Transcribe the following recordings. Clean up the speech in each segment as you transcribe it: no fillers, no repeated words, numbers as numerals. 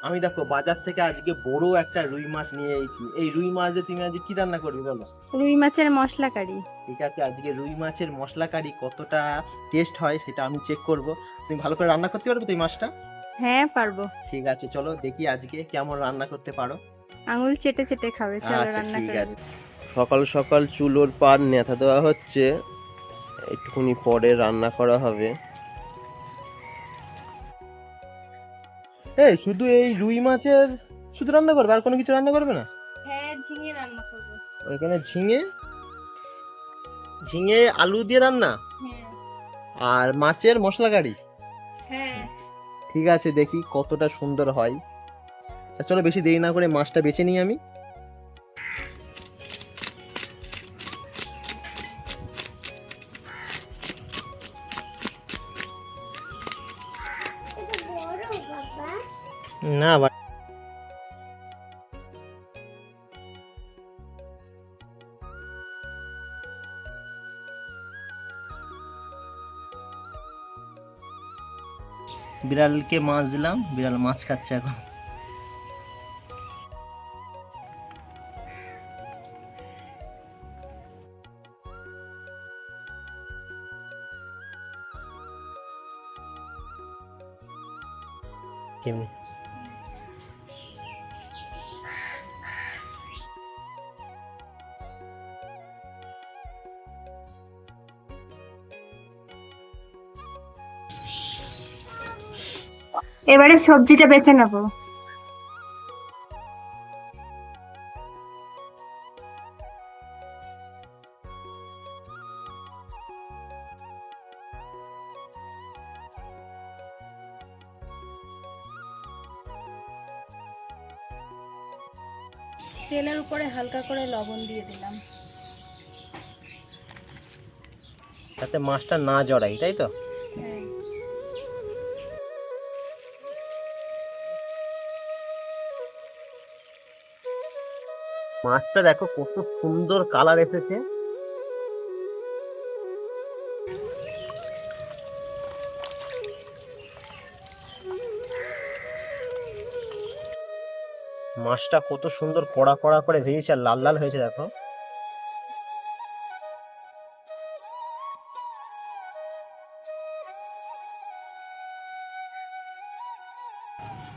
আমি দেখো বাজার থেকে আজকে বড় একটা রুই মাছ নিয়ে এসেছি। এই রুই মাছ দিয়ে তুমি আজকে কি রান্না করবে বলো? রুই মাছের মশলা কারি। ঠিক আছে, আজকে রুই মাছের মশলা কারি কতটা টেস্ট হয় সেটা আমি চেক করব। তুমি ভালো করে রান্না করতে পারবে তুমি মাছটা? হ্যাঁ, পারবো। ঠিক আছে, চলো দেখি আজকে কেমন রান্না করতে পারো। আঙুল চেটে চেটে খাবে, চলো আচ্ছা রান্না ঠিক করে আছে। দিই। সকাল সকাল চুলোর পার নেতা দেওয়া হচ্ছে, একটুখানি পরে রান্না করা হবে। এই শুধু এই রুই মাছের শুধু রান্না করবে, আর কোনো কিছু রান্না করবে না? হ্যাঁ, ঝিঙে রান্না করবো। ওইখানে ঝিঙে, ঝিঙে আলু দিয়ে রান্না হ্যাঁ। আর মাছের মশলা কারি। হ্যাঁ। ঠিক আছে, দেখি কতটা সুন্দর হয়। তা চলো বেশি দেরি না করে মাছটা বেছে নিই আমি। না বিড়ালকে মাছ দিলাম, বিড়াল মাছ খাচ্ছে এখন। কেমনি এবারে সবজিটা বেছে নেবো। তেলের উপরে হালকা করে লবণ দিয়ে দিলাম। যাতে মাছটা না জড়াই, তাই তো? হ্যাঁ। মাছটা দেখো কত সুন্দর কালার এসেছে। মাছটা কত সুন্দর কড়া কড়া করে ভেজেছে আর লাল লাল হয়েছে দেখো।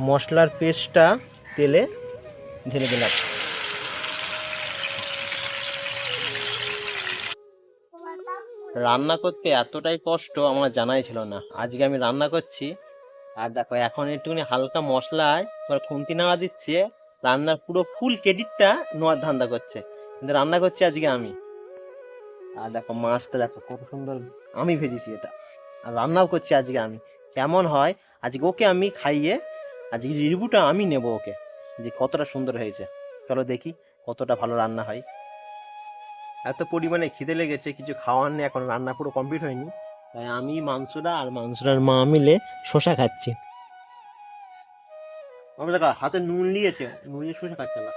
মশলার পেস্টটা তেলে ঢেলে দিলাম। রান্না করতে এতটাই কষ্ট আমার জানাই ছিল না, আজকে আমি রান্না করছি। আর দেখো এখন একটুখানি হালকা মশলায় তোমার খুন্তি নাড়া দিচ্ছে, রান্নার পুরো ফুল ক্রেডিটটা নোয়ার ধান্দা করছে, কিন্তু রান্না করছি আজকে আমি। আর দেখো মাছটা দেখো কত সুন্দর আমি ভেজেছি এটা, আর রান্নাও করছি আজকে আমি। কেমন হয় আজকে ওকে আমি খাইয়ে, আজকে রিভিউটা আমি নেব ওকে, যে কতটা সুন্দর হয়েছে। চলো দেখি কতটা ভালো রান্না হয়। এত পরিমাণে খিদে লেগেছে, কিছু খাওয়ার নেই, এখন রান্না পুরো কমপ্লিট হয়নি, তাই আমি মাংসটা আর মাংসটার মা মিলে শশা খাচ্ছি। আমি দেখো হাতে নুন নিয়েছে, নুন নিয়ে শশা খাচ্ছে না।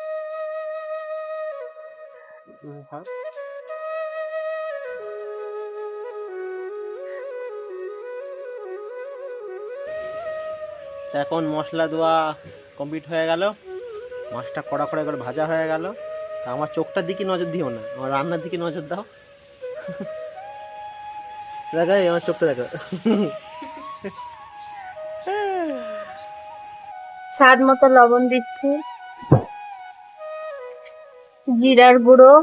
খা। তা এখন মশলা দেওয়া কমপ্লিট হয়ে গেল, মাছটা কড়া কড়া করে ভাজা হয়ে গেল। তা আমার চোখটার দিকে নজর দিও না, আমার রান্নার দিকে নজর দাও। দেখো এই আমার চোখটা দেখো। স্বাদ মতো লবণ দিচ্ছি, জিরার গুঁড়ো,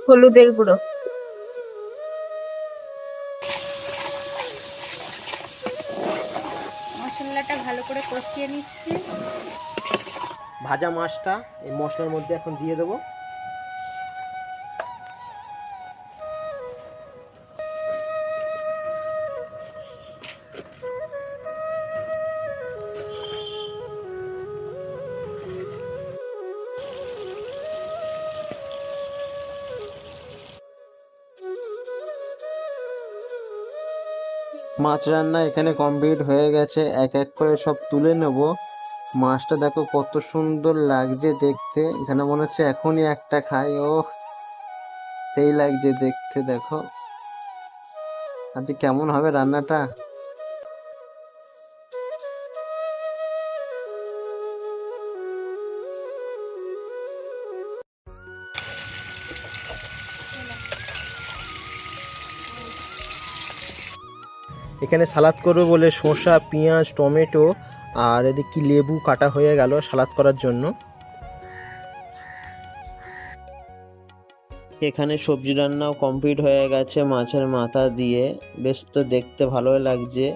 হলুদের গুঁড়ো। মশলাটা ভালো করে কষিয়ে নিচ্ছি। ভাজা মাছটা এই মশলার মধ্যে এখন দিয়ে দেবো। মাছ রান্না এখানে কমপ্লিট হয়ে গেছে, এক এক করে সব তুলে নেব। মাছটা দেখো কত সুন্দর লাগছে দেখতে, যেন মনে হচ্ছে এখনই একটা খাই। ও সেই লাগছে দেখতে। দেখো আজকে কেমন হবে রান্নাটা। এখানে সালাদ করবো বলে শসা, পেঁয়াজ, টমেটো আর এদিকে কি লেবু কাটা হয়ে গেল সালাদ করার জন্য। এখানে সবজি রান্নাও কমপ্লিট হয়ে গেছে মাছের মাথা দিয়ে, বেশ তো দেখতে ভালোই লাগছে।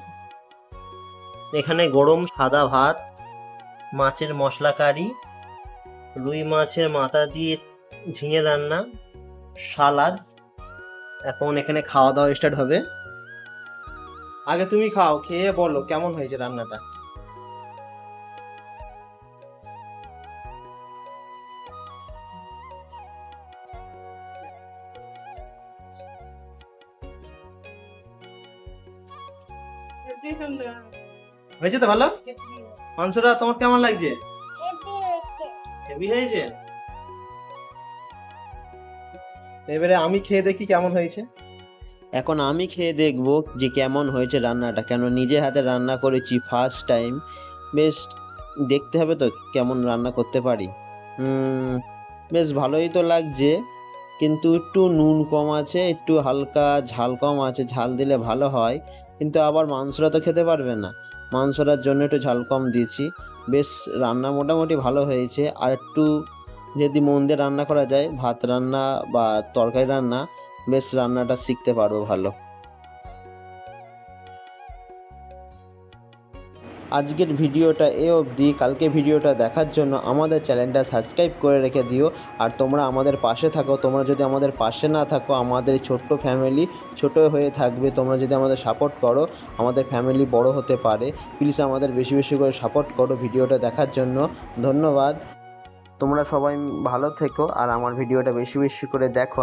এখানে গরম সাদা ভাত, মাছের মশলা কারি, রুই মাছের মাথা দিয়ে ঝিঙে রান্না, সালাদ। এখন এখানে খাওয়া দাওয়া স্টার্ট হবে। আগে তুমি খাও, খেয়ে বলো কেমন হয়েছে রান্নাটা। হয়েছে তো ভালো? মাংসটা তোমার কেমন লাগছে? হেভি হয়েছে। এবারে আমি খেয়ে দেখি কেমন হয়েছে। এখন আমি খেয়ে দেখবো যে কেমন হয়েছে রান্নাটা, কেন নিজে হাতে রান্না করেছি ফার্স্ট টাইম। বেশ দেখতে হবে তো কেমন রান্না করতে পারি। বেশ ভালোই তো লাগছে, কিন্তু একটু নুন কম আছে, একটু হালকা ঝাল কম আছে। ঝাল দিলে ভালো হয়, কিন্তু আবার মাংসটা তো খেতে পারবে না, মাংসটার জন্য একটু ঝাল কম দিয়েছি। বেশ রান্না মোটামুটি ভালো হয়েছে। আর একটু যদি মন দিয়ে রান্না করা যায়, ভাত রান্না বা তরকারি রান্না, বেশ রান্নাটা শিখতে পারবো ভালো। আজকের ভিডিওটা অবধি। কালকে ভিডিওটা দেখার জন্য আমাদের চ্যানেলটা সাবস্ক্রাইব করে রেখে দিও। আর তোমরা আমাদের পাশে থাকো। তোমরা যদি আমাদের পাশে না থাকো, আমাদের ছোট্ট ফ্যামিলি ছোট হয়ে থাকবে। তোমরা যদি আমাদের সাপোর্ট করো, আমাদের ফ্যামিলি বড় হতে পারে। প্লিজ আমাদের বেশি বেশি করে সাপোর্ট করো ভিডিওটা দেখার জন্য। ধন্যবাদ। তোমরা সবাই ভালো থেকো আর আমার ভিডিওটা বেশি বেশি করে দেখো।